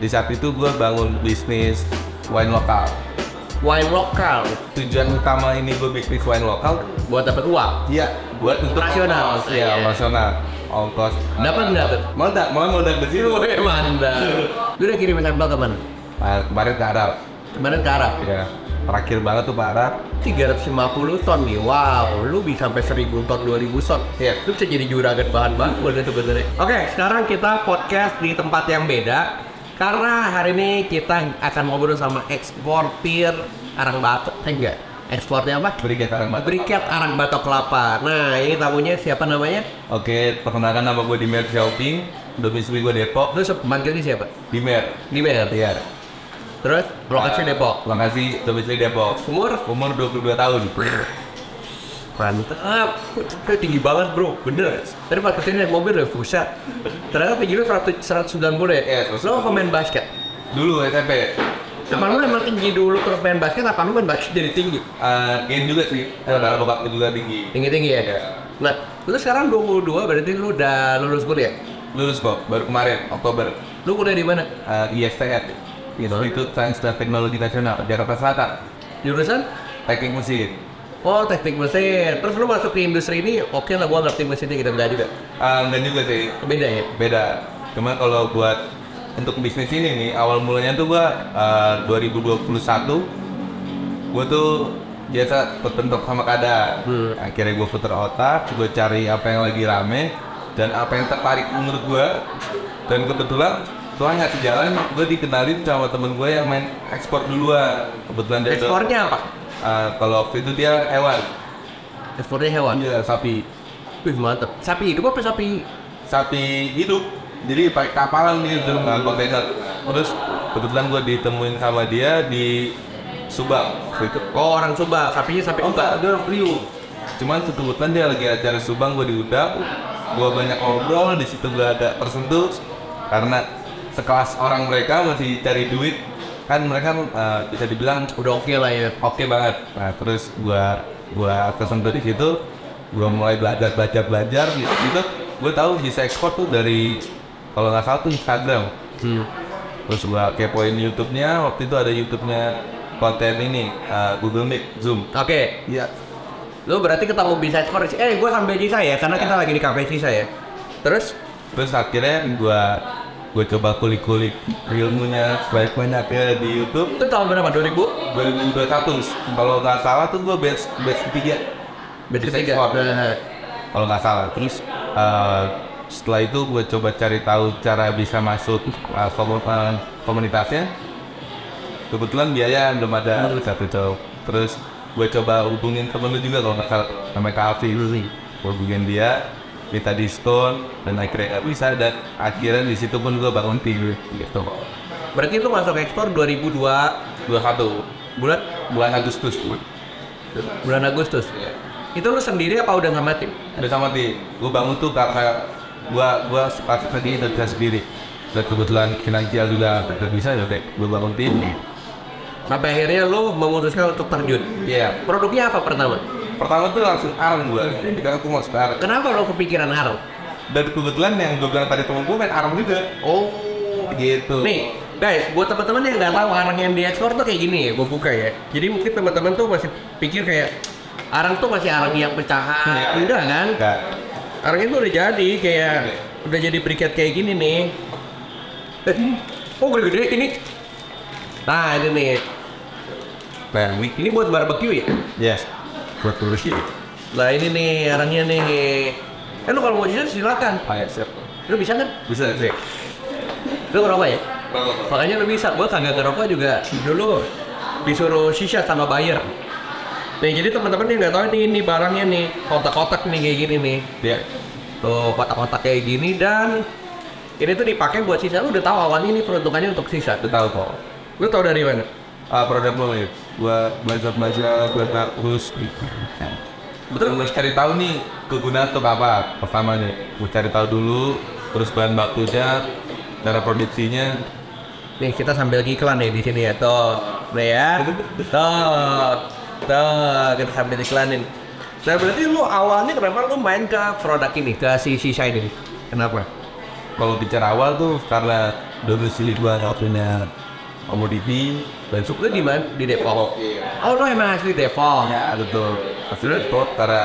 Di saat itu gue bangun bisnis wine lokal. Wine lokal. Tujuan utama ini gue bisnis wine lokal Buat dapat uang. iya buat untuk Operasional. ongkos. Iya, operasional. Ongkos. Dapat nggak tuh? Mau dapat sih. Mantap. Lu udah kirimin sampel kemana? Kemarin ke Arab. Kemarin ke Arab. Ya, terakhir banget tuh Pak Arab. 350 ton nih, wow, lu bisa sampai 1000 ton, 2000 ton. Iya. Lu bisa jadi juragan bahan baku deh sebenarnya. Oke, sekarang kita podcast di tempat yang beda. Karena hari ini kita akan ngobrol sama eksportir arang batok. Enggak, ekspornya apa? Berikat Arab. Briket arang batok kelapa. Nah, ini tamunya siapa namanya? Oke, perkenalkan nama gue Dimer Xiaoping. Domisili gue Depok. Lu manggilnya siapa? Dimer. Dimer. Iya. Terus, lokasi Depok. Lokasi domisili Depok. Umur? Umur 22 tahun. Mantap, tinggi banget bro, bener. Tadi pas kesini naik mobil udah pusat. Ternyata tinggi lu 190 ya? Iya, Lo pemain basket? Dulu SMP. Emang lu emang tinggi dulu terus main basket, apa lu main basket jadi tinggi? Game juga sih. Karena bokap juga tinggi. Tinggi-tinggi ya? Iya. Nah, lu sekarang 22 berarti lu udah lulus kuliah? Lulus kok, baru kemarin, Oktober. Lu kuliah di mana? ISTN. Institut Sains dan Teknologi Nasional, Jakarta Selatan. Jurusan? Teknik mesin. Oh, teknik mesin. Terus lu masuk ke industri ini, oke lah gua ngerti mesinnya gitu, enggak juga? Dan juga sih, Beda ya? beda. Cuma kalau buat untuk bisnis ini nih, awal mulanya tuh gua 2021 gua tuh biasa terbentuk sama keadaan. Akhirnya gua putar otak, gua cari apa yang lagi rame dan apa yang tertarik menurut gua. Dan kebetulan Tuhan ngasih jalan, gua dikenalin sama temen gua yang main ekspor duluan. Kebetulan dia Ekspornya apa? kalau waktu itu dia hewan, Ekspornya hewan? iya sapi. Wih mantap. Sapi hidup apa sapi? Sapi hidup, jadi pakai kapalan gitu, kontainer. Terus kebetulan gue ditemuin sama dia di Subang. Itu Oh, orang Sumba, sapinya sapi Sumba. dia Priuk. Cuman kebetulan dia lagi acara Subang, gue diundang. Gue banyak ngobrol, di situ gue ada tersentuh karena sekelas orang mereka masih cari duit. Kan mereka bisa dibilang Udah oke lah ya. oke banget. Nah terus gua kesentuh di situ, gua mulai belajar gitu. Gua tahu bisa ekspor tuh dari kalau nggak salah tuh Instagram. Terus gua kepoin YouTube-nya. Waktu itu ada YouTube-nya konten ini Google Meet, Zoom. Oke. Iya. Lu berarti ketemu bisa ekspor. Gua sampai Sisa ya, karena kita lagi di kafe Sisa ya. Terus Terus akhirnya gua coba kulik-kulik ilmunya sebanyak-banyaknya di YouTube. itu tahun berapa? 2000? 2021 kalau nggak salah tuh gua batch 3. Batch Bisa 3. ekspor. Kalau nggak salah. Terus setelah itu gue coba cari tahu cara bisa masuk komunitasnya. Kebetulan biaya belum ada satu itu. Terus gue coba hubungin temen lu juga kalau nggak salah, namanya Kalvi. Gue hubungin dia, minta diskon dan akhirnya nggak bisa, dan akhirnya di situ pun gue bangun tim gitu. Berarti lu masuk ekspor 2021 bulan Agustus. bulan Agustus. Itu lu sendiri apa udah sama tim? Udah sama tim. Gue bangun tuh karena gue sepakat tadi udah bisa sendiri. Dan kebetulan finansial juga udah bisa, ya udah gue bangun tim. Sampai akhirnya lu memutuskan untuk terjun. Iya. Produknya apa pertama? Pertama tuh langsung arang gue. Jadi aku mau sekarang. Kenapa lu kepikiran arang? Dan kebetulan yang gue bilang tadi temen gue main arang juga. Oh, Gitu. nih guys, buat teman-teman yang nggak tahu arang yang diekspor tuh kayak gini ya, gue buka ya. Jadi mungkin teman-teman tuh masih pikir kayak arang tuh masih arang yang pecahan. Enggak kan? Enggak. Arangnya tuh udah jadi kayak udah jadi briket kayak gini nih. Oh gede-gede ini. Nah ini nih. Nah, Ini buat barbecue ya? yes. Buat tulus ini. Lah ini nih arangnya nih. Lu kalau mau jujur silakan. Ayo, siap. Lu bisa kan? Bisa sih. Lu ngerokok ya? Makanya lu bisa. Gua kagak ngerokok juga dulu disuruh shisha sama buyer. Nih jadi teman-teman yang nggak tahu ini barangnya nih kotak-kotak nih kayak gini nih. Iya. Tuh kotak-kotak kayak gini, dan ini tuh dipakai buat sisa. Lu udah tahu awalnya ini peruntukannya untuk sisa. Udah tahu kok. Lu tahu dari mana? Produk lo ya. Gua belajar terus. Betul, gue cari tahu nih kegunaan untuk apa. Pertama nih, gue cari tahu dulu, terus bahan bakunya, cara produksinya. Nih kita sambil iklan nih di sini ya, tuh, ya, tuh, kita sambil iklanin. Nah berarti lu awalnya kenapa lu main ke produk ini, ke si sisa ini? Kenapa? Kalau bicara awal tuh karena domisili gua punya komoditi dan Lu di mana? Di Depok. Oh, lu emang asli Depok. ya betul. Akhirnya Depok karena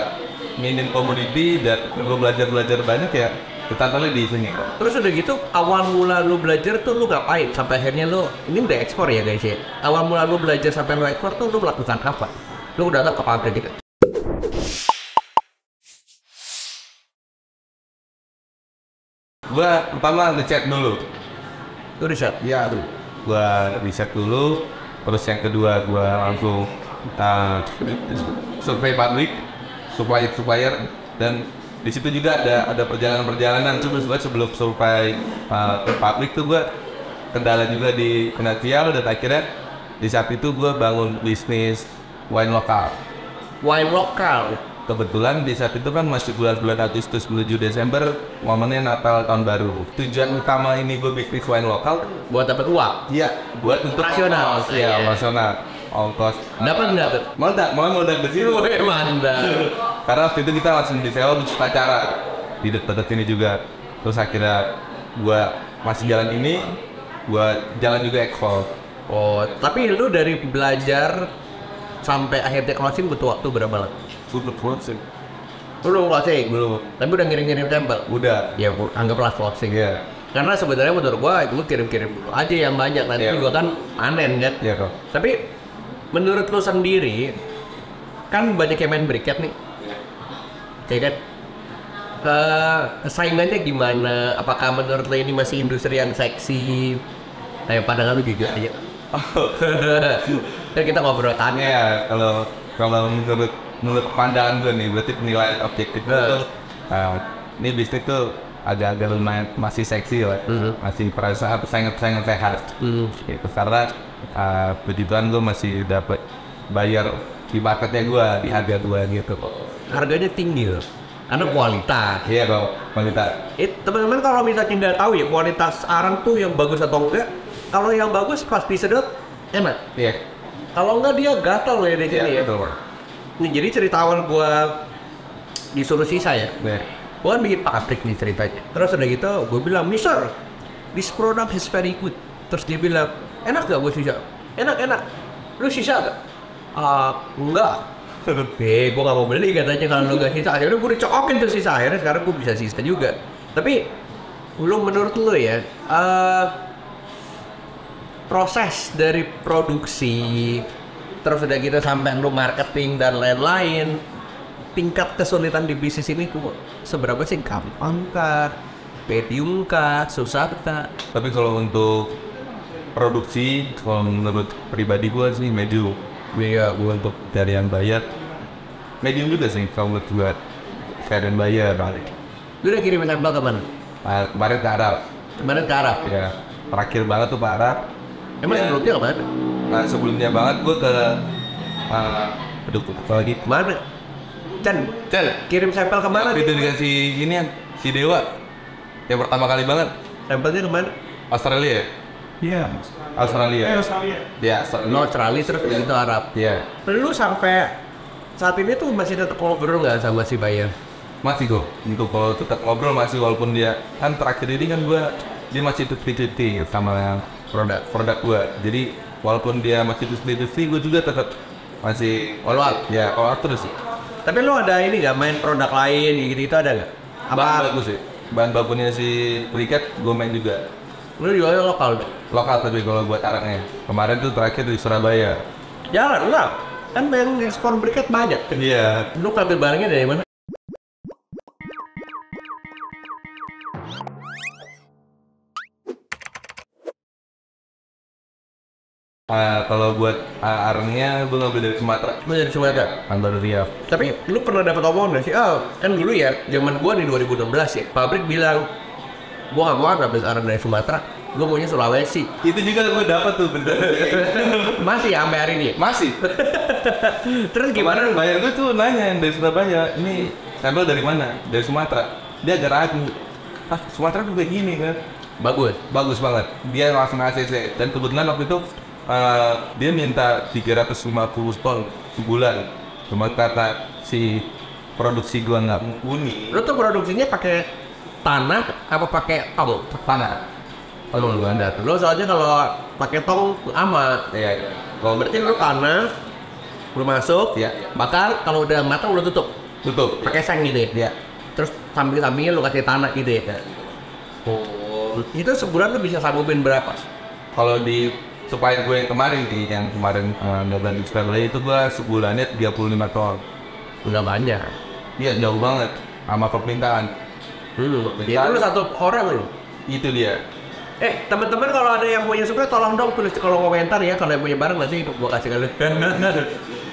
minim komoditi dan gua belajar banyak ya. Ketantangannya di sini. Terus udah gitu, awal mula lu belajar tuh lu ngapain? Sampai akhirnya lu, ini udah ekspor ya guys ya? Awal mula lu belajar sampai lu ekspor tuh lu melakukan apa? Lu udah ke pabrik gitu? Gua pertama ngecek dulu. Lu riset? Iya tuh. Gua riset dulu. Terus yang kedua gua langsung survei pabrik, supplier dan di situ juga ada perjalanan gua sebelum survei ke pabrik tuh gua kendala juga di finansial dan akhirnya di saat itu gua bangun bisnis wine lokal. Wine lokal? Kebetulan di saat itu kan masih bulan Agustus menuju Desember, momennya Natal tahun baru. Tujuan utama ini gue bisnis wine lokal Buat dapat uang? iya buat untuk Rasional. iya rasional ongkos Dapat nggak tuh? mau di situ Mantap. karena waktu itu kita langsung disewa untuk acara di dekat sini juga. Terus akhirnya gue masih jalan ini, gue jalan juga ekspor. Oh, tapi lu dari belajar sampai akhirnya closing butuh waktu berapa lama? Closing Lu belum closing? belum Tapi udah ngirim-ngirim sampel? udah Ya, anggaplah closing. iya Karena sebenarnya menurut gua itu kirim-kirim dulu aja yang banyak, nanti Iya. gua kan panen kan. iya kok Tapi menurut lu sendiri kan banyak yang main briket nih. Ya kan? Saingannya gimana? Apakah menurut lu ini masih industri yang seksi? Kayak pandangan lu juga aja. Dan kita ngobrol tanya. ya kalau menurut pandangan gue nih berarti penilaian objektif itu ini bisnis tuh agak lumayan masih seksi lah, masih perasaan persaingan sehat. Itu karena puji Tuhan gue masih dapat bayar di marketnya gue, di harga gue gitu kok. Harganya tinggi loh, karena kualitas. Iya kok, kualitas. Teman-teman kalau misalnya nggak tahu ya kualitas arang tuh yang bagus atau enggak, kalau yang bagus pas disedot enak. Iya. Kalau enggak dia gatal ya di sini ya. Betul. Nih, jadi cerita awal gua disuruh sisa ya. Iya. Gua kan bikin pabrik nih ceritanya. Terus udah gitu gua bilang, "Mister, this product is very good." Terus dia bilang, "Enak gak gua sisa?" "Enak. Lu sisa gak?" Enggak." Gua gak mau beli katanya kalau lu gak sisa. Akhirnya gua dicokokin tuh sisa. Akhirnya sekarang gua bisa sisa juga. Tapi lu menurut lu ya, proses dari produksi terus udah gitu sampai lu marketing dan lain-lain, tingkat kesulitan di bisnis ini tuh seberapa sih? Gampang kah? Medium kah? Susah kah? Tapi kalau untuk produksi, kalau menurut pribadi gue sih medium. Iya, gue untuk dari yang bayar medium juga sih kalau menurut gue. Saya dan bayar balik. Lu udah kirimin sampel ke mana? Kemarin ke Arab. Kemarin ke Arab? Ya, terakhir banget tuh Pak Arab. Emang sebelumnya ke mana? Nah, sebelumnya banget gue ke aduh, apa lagi? Mana? Chan, kirim sampel ke mana? Itu dikasih ini yang si Dewa yang pertama kali banget. Sampelnya ke mana? Australia. Iya. Australia. Ya, Australia terus itu Arab. Iya. Lu sampai saat ini tuh masih tetap ngobrol nggak sama si buyer? Masih kok. Untuk kalau tetap ngobrol masih, walaupun dia kan terakhir ini kan dia masih tutup-tutup sama yang produk gua. Jadi walaupun dia masih tutup-tutup, gua juga tetap masih follow up. Ya, follow up terus sih. Tapi lu ada ini nggak main produk lain gitu itu ada nggak? Bahan bagus sih. Bahan bakunya si Briket gua main juga. Lu jualnya lokal? Lokal tapi kalau buat arangnya. Kemarin tuh terakhir di Surabaya. Jangan lah. Kan yang ekspor briket banyak. Iya. Lu ambil barangnya dari mana? Kalau buat arangnya gue ngambil dari Sumatera. Lu dari Sumatera? Baru Riau. Tapi lu pernah dapat omongan nggak sih? Kan dulu ya, zaman gua di 2016 ya, pabrik bilang gua nggak mau ngambil arang dari Sumatera, gua maunya Sulawesi. Itu juga gue dapat tuh bener. Masih sampai hari ini? Masih. Terus gimana? Bayar gue tuh nanya yang dari Surabaya, ini sampel dari mana? Dari Sumatera. Dia agak ragu. Sumatera tuh kayak gini kan? Bagus banget. Dia langsung ACC. Dan kebetulan waktu itu dia minta 350 ton sebulan. Cuma karena si produksi gua nggak mumpuni. Lu tuh produksinya pakai tanah apa pakai tong? Tanah. Oh, lu standar. Lu soalnya kalau pakai tong aman. Iya. Kalau berarti lu panas, lu masuk, Iya. bakar. Kalau udah matang lu tutup. Tutup. Pakai seng gitu ya. Iya. Terus samping-sampingnya lu kasih tanah gitu ya. Iya. Oh. Itu sebulan lu bisa sanggupin berapa? Kalau di supaya gue yang kemarin nyobain Discovery itu gue sebulannya 35 ton. Udah banyak. Iya jauh banget sama permintaan. Ya itu lu satu orang lu. Itu dia. Teman-teman kalau ada yang punya suka tolong dong tulis di kolom komentar ya kalau yang punya barang nanti gua kasih kalian.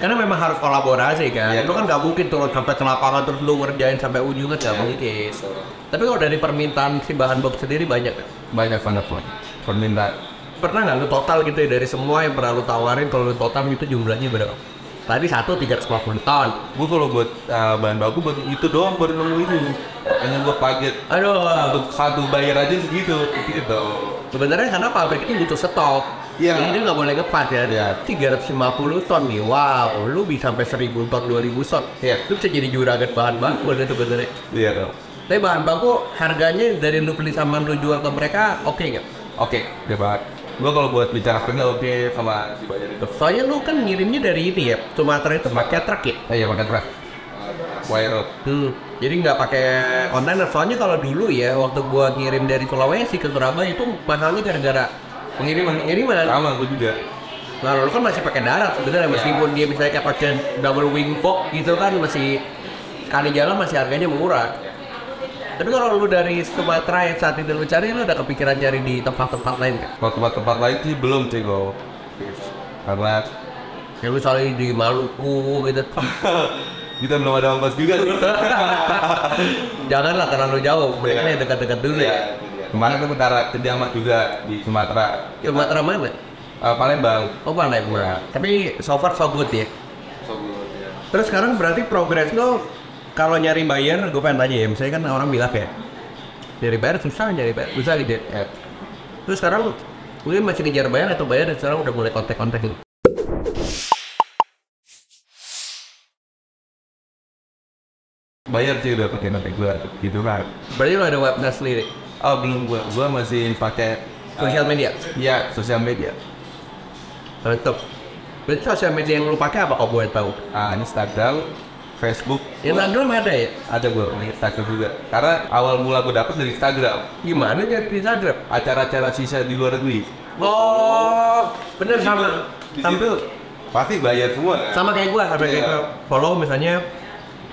Karena memang harus kolaborasi kan. Iya. Lu kan nggak mungkin turun sampai ke lapangan terus lu ngerjain sampai ujung kan nggak mungkin. Tapi kalau dari permintaan si bahan box sendiri banyak kan? Banyak banget permintaan. Pernah nggak lu total gitu ya dari semua yang pernah lu tawarin kalau lu total itu jumlahnya berapa? Tadi 350 ton. Gue kalau buat bahan baku buat itu doang baru nemu itu. Hanya gue paket. Aduh. Satu bayar aja segitu. Gitu. Sebenarnya karena pabrik itu butuh stok. Iya. Jadi dia nggak boleh ngepas ya. Iya. 350 ton nih. Wow, lu bisa sampai 1000 ton, 2000 ton. Iya. Lu bisa jadi juragan bahan baku ada sebenarnya. Iya dong. Tapi bahan baku harganya dari lu beli sama lu jual ke mereka oke nggak? Oke, dia banget. Gue kalau buat bicara harganya oke sama si bayar itu. Soalnya lu kan ngirimnya dari ini ya, Sumatera itu pakai truk ya. Iya pakai truk. Wire. Jadi nggak pakai kontainer. Soalnya kalau dulu ya, waktu gua ngirim dari Sulawesi ke Surabaya itu mahalnya gara-gara pengiriman. Sama gue juga. Nah, lu kan masih pakai darat sebenarnya meskipun dia misalnya kayak pakai double wing box gitu kan masih sekali jalan masih harganya murah. Tapi kalau lu dari Sumatera yang saat itu lu cari, lu ada kepikiran cari di tempat-tempat lain kan? Kalau tempat-tempat lain sih belum sih gue. Karena Ya misalnya di Maluku gitu. kita belum ada ongkos juga sih. Janganlah terlalu jauh, mereka yang dekat-dekat dulu ya. Kemarin tuh bentar kediaman juga di Sumatera. Sumatera mana? Palembang. Oh Palembang. Tapi so far so good ya. Terus sekarang berarti progres lo kalau nyari buyer, gue pengen tanya ya, misalnya kan orang bilang ya, nyari buyer susah gitu ya. Terus sekarang gue masih ngejar buyer atau buyer dan sekarang udah mulai kontak-kontak? Bayar sih udah pakai nanti gue gitu kan. Berarti lo ada website sendiri? Oh belum gue masih pakai Sosial media? Iya sosial media. Mantap. Berarti sosial media yang lo pakai apa kau boleh tahu? Instagram, Facebook. Instagram ada ya? Ada gue Instagram juga. Karena awal mula gue dapet dari Instagram. Gimana nyari di Instagram? Acara-acara sisa di luar negeri. Oh, bener sama. Di situ pasti bayar semua. Sama kayak gue, sampai kayak gua follow misalnya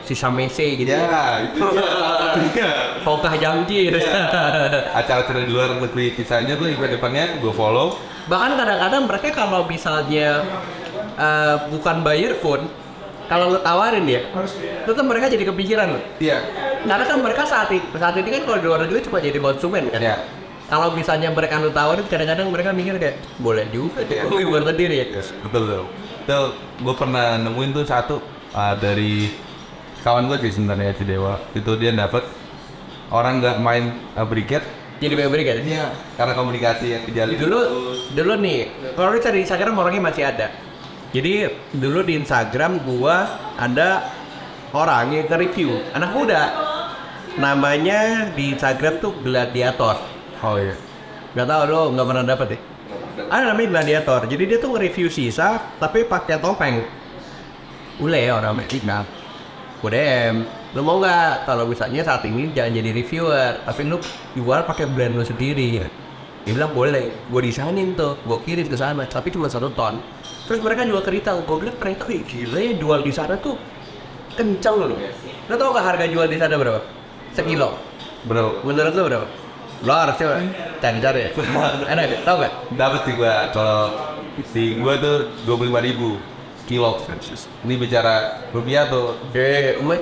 si Samese gitu. Ya, itu dia. Pokah Jangkir. Acara-acara di luar negeri sisanya gue ikut depannya gue follow. Bahkan kadang-kadang mereka kalau misalnya bukan buyer pun, kalau lo tawarin dia, tetap mereka jadi kepikiran lo. Iya. Karena kan mereka saat ini kan kalau di luar negeri cuma jadi konsumen kan. Iya. Kalau misalnya mereka lo tawarin, kadang-kadang mereka mikir kayak boleh juga deh, gue buat sendiri ya. Yes, betul. Itu gue pernah nemuin tuh satu dari kawan gue sih sebenarnya di Dewa. Itu dia dapet orang nggak main briket. Jadi beri kan? Iya. Karena komunikasi yang dijalin. Dulu nih, kalau lu cari Instagram orangnya masih ada. Jadi dulu di Instagram gua ada orang yang nge-review anak muda. Namanya di Instagram tuh Gladiator. Oh iya. Gak tau lo nggak pernah dapet ya? Ada namanya Gladiator. Jadi dia tuh nge-review sisa tapi pakai topeng. Ule orang Amerika. Udem, lo mau nggak? Kalau misalnya saat ini jangan jadi reviewer, tapi lo jual pakai brand lo sendiri. Dia bilang boleh, gue desainin tuh, gue kirim ke sana, tapi cuma 1 ton. Terus mereka jual ke retail, gue bilang mereka gila ya jual di sana tuh kencang loh. Lo tau nggak harga jual di sana berapa? Sekilo. Bro, Menurut lo berapa? Lo harusnya cari-cari ya. Enak deh, tau nggak? dapat sih gua kalau di gua tuh 25.000 kilo. Ini bicara rupiah tuh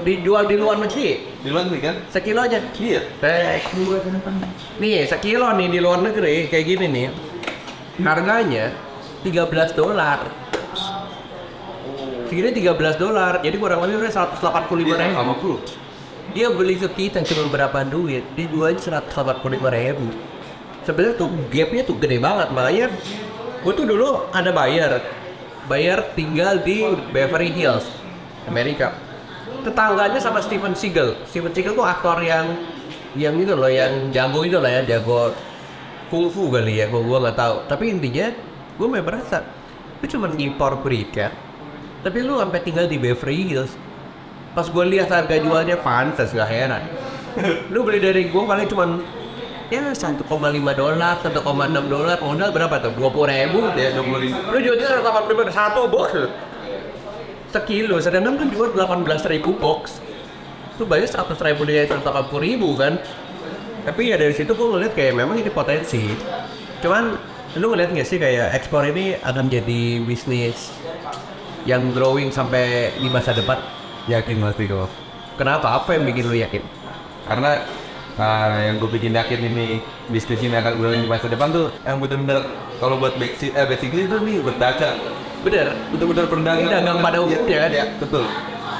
Dijual di luar negeri. di luar negeri kan? Sekilo aja. Iya. Nih, sekilo nih di luar negeri kayak gini nih. Harganya $13. Segini $13. Jadi kurang lebih udah 185.000. Dia beli ke kita cuma berapa duit? Dia jualnya 185.000. Sebenarnya tuh gapnya tuh gede banget. Makanya gue tuh dulu ada Bayar tinggal di Beverly Hills, Amerika. Tetangganya sama Steven Seagal. Steven Seagal tuh aktor yang itu loh, yang jago itu lah ya, jago kungfu kali ya, gue nggak tahu. Tapi intinya gue merasa lu cuma impor berikat, tapi lu sampai tinggal di Beverly Hills. Pas gue lihat harga jualnya pantas, gak heran. Lu beli dari gue paling cuma ya $1,5, $1,6, modal berapa tuh? 20.000 Ya 20.000. Lu jualnya 85 satu box sekilo, sedangkan kan jual 18.000 box. Lu bayar 100.000 dia 180.000 kan. Tapi ya dari situ gue ngeliat kayak memang ini potensi. Cuman lu ngeliat nggak sih kayak ekspor ini akan jadi bisnis yang growing sampai di masa depan? Yakin pasti kok. Kenapa? Apa yang bikin lu yakin? Karena yang gue bikin yakin ini bisnis ini akan growing di masa depan tuh yang benar-benar kalau buat basically itu nih berdagang. Bener, Betul-betul berdagang. dagang pada umumnya kan? Ya, betul.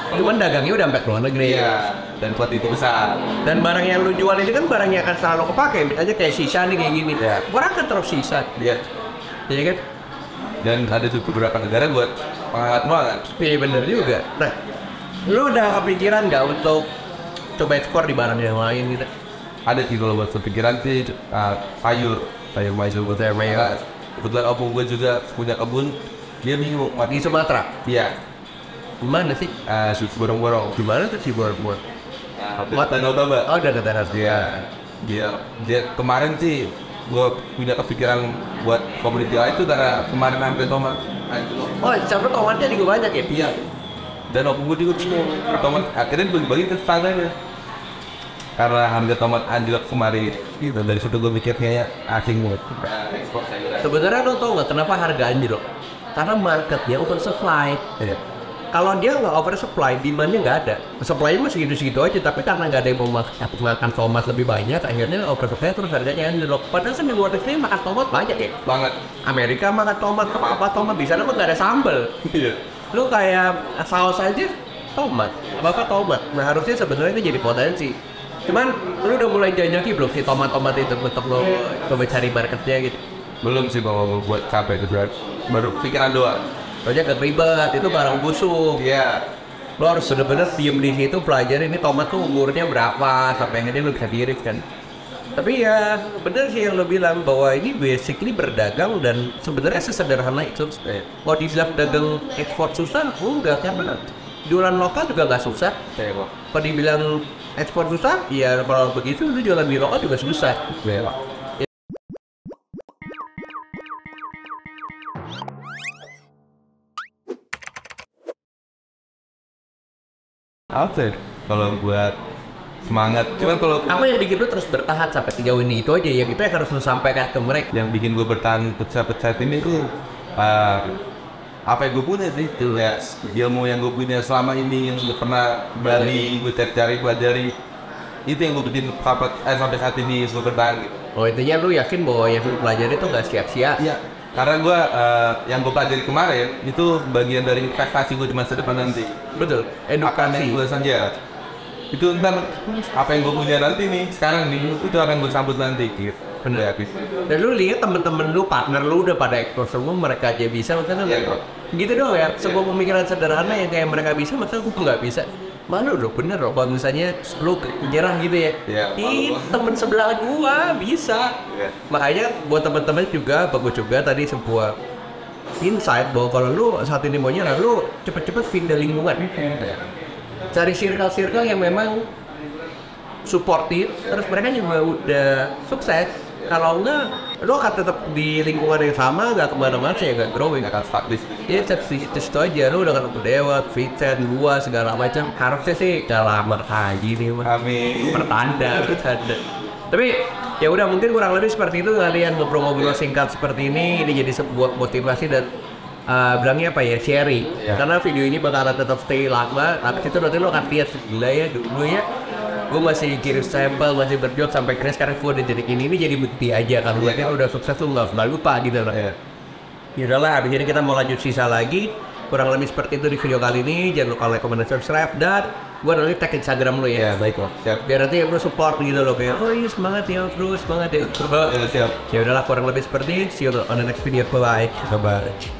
Cuman dagangnya udah sampai ke luar negeri. Iya. Dan kuat itu besar. Dan barang yang lu jual ini kan barang yang akan selalu kepake. Misalnya kayak sisa nih kayak gini. Iya. Orang kan terus sisa. Iya. Iya kan? Dan ada juga beberapa negara buat pengangkat banget. Iya bener juga. Nah, lu udah kepikiran nggak untuk coba ekspor di barang yang lain gitu? Ada sih kalau buat kepikiran sih sayur mayur buat sayur mayur. Kebetulan opung gue juga punya kebun. Dia nih mau Di Sumatera? Iya. Gimana sih? Borong-borong. Gimana tuh si borong-borong? Danau Toba. Oh udah tenar Dia kemarin sih gue punya kepikiran buat community itu karena kemarin hampir tomat. Oh sampai tomatnya juga banyak ya? Iya. Dan opung gue juga bingung tomat akhirnya bagi-bagi ke tetangganya. Karena harga tomat anjlok kemarin gitu, dari situ gue mikir kayaknya asing banget. Sebenarnya lo tau nggak kenapa harga anjlok? Karena marketnya open supply. Iya. Kalau dia nggak oversupply, demandnya nggak ada. Supply-nya masih segitu-segitu aja, tapi karena nggak ada yang mau makan tomat lebih banyak, akhirnya oversupply terus harganya anjlok. Padahal kan di luar negeri makan tomat banyak ya. Banget. Amerika makan tomat, apa tomat di sana mah nggak ada sambal. Iya. Lu kayak saus aja tomat, apa tomat. Nah harusnya sebenarnya itu jadi potensi. Cuman lu udah mulai jajaki belum sih tomat-tomat itu untuk lo coba cari marketnya gitu? Belum sih kalau buat capek itu baru pikiran doang. Soalnya gak ribet, itu barang busuk. Iya. Lo harus bener-bener diem di situ pelajari ini tomat tuh umurnya berapa sampai akhirnya lo bisa tiris kan. Tapi ya bener sih yang lo bilang bahwa ini basically berdagang dan sebenarnya sesederhana itu. Kalau dibilang dagang ekspor susah, enggak kan benar. Jualan lokal juga nggak susah. Kalau dibilang ekspor susah, ya kalau begitu lu jualan di lokal juga susah. Apa kalau buat semangat, cuman kalau Apa yang bikin lu terus bertahan sampai sejauh ini itu aja yang itu yang harus lu sampaikan ke mereka. yang bikin gue bertahan pecah-pecah ini tuh apa yang gue punya sih itu ya ilmu yang gue punya selama ini yang gue pernah balik gue cari pelajari itu yang gue bikin sampai saat ini gue bertahan gitu. Oh intinya lu yakin bahwa yang lu pelajari itu nggak sia-sia? Iya, karena gue yang gue pelajari kemarin itu bagian dari investasi gue di masa depan nanti. Betul. Edukasi. Gue saja itu ntar apa yang gue punya nanti nih sekarang nih itu akan gue sambut nanti gitu. Bener. Dan lu lihat temen-temen lu, partner lu udah pada ekspor semua, mereka aja bisa, maksudnya gitu doang ya. Sebuah pemikiran sederhana yang kayak mereka bisa, maksudnya gue nggak bisa. Malu dong, bener loh. Kalau misalnya lu nyerah gitu ya, ih temen sebelah gua bisa. Makanya buat temen-temen juga bagus juga tadi sebuah insight bahwa kalau lu saat ini mau nyerah, lu cepet-cepet pindah lingkungan. Cari circle-circle yang memang supportive, terus mereka juga udah sukses. Kalau enggak, lo akan tetap di lingkungan yang sama, nggak kemana-mana, ya nggak growing, akan stuck di ya itu aja. Lo udah ketemu Dewa, Vincent, gua segala macam. Harusnya sih udah lamar haji nih, mah. Amin. Pertanda. Tapi ya udah mungkin kurang lebih seperti itu kalian ngobrol-ngobrol singkat seperti ini jadi sebuah motivasi dan bilangnya apa ya, sharing. Karena video ini bakalan tetap stay lama. Habis itu nanti lo akan lihat gila ya dulu ya. Gue masih kirim sampel, masih berjuang sampai keren sekarang gue udah jadi ini jadi bukti aja kalau mereka udah sukses tuh nggak lupa gitu loh. Ya udahlah, habis ini kita mau lanjut sisa lagi. Kurang lebih seperti itu di video kali ini. Jangan lupa like, comment, dan subscribe. Dan gue nanti tag Instagram lo ya. Baik kok. Siap. Biar nanti lo support gitu loh kayak, oh iya semangat ya terus, semangat ya. Siap. Ya udahlah, kurang lebih seperti ini. See you on the next video. Bye. Bye.